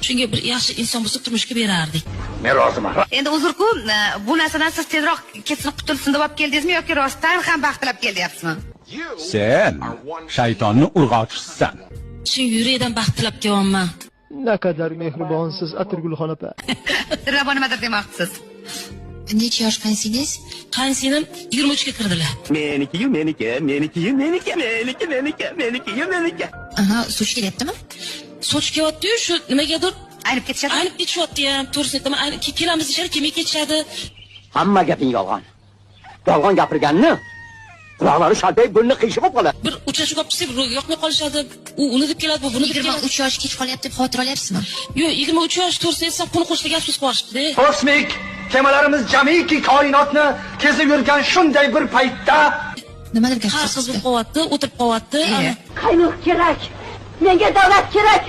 Shunga bir yaxshi inson bo'lsa turmushga berardik. Men roziman. Endi uzr-ku, bu narsadan siz tezroq ketsin qutulsin deb olib keldingizmi yoki rostdan ham baxt tilab kelyapsizmi? Sen shaytonni urg'ochisisan. Shu yuragidan baxt tilab kelyapman. Naqadar mehribonsiz Atirgulxon opa. Tirabo nimadir demoqchisiz? Necha yosh qaysingiz? Qaysinim 23 ga kirdilar. Meniki. Aha, soch kelyaptimi? Soch kelyapti-yu, shu nimagadir Aynib ketishadi. aynib ketishyapti ham. To'g'risini aytaman, kelamiz ishlar kelmay ketishadi. Hamma gaping yolg'on. Yolg'on gapirganni quloqlari shalpay bunni qiyshib qoladi. Bir uchrashuv olib chiqsak, yoqmay qolishadi. U uni deb keladi, bu buni deb keladi. 23 yosh kech qolyapti deb xavotir olyapsizmi? Yo'q, 23 yosh to'g'risini aytsam, qo'ni qo'shniga gap so'z qo'yishibdi. Kosmik kemalarimiz jamiki koinotni kezib yurgan shunday bir paytda Nimadir gap Qarsiz so'zdi? bo'lib qolyapti, o'tirib qolyapti. Qaynoq kerak. Menga davlat kerak.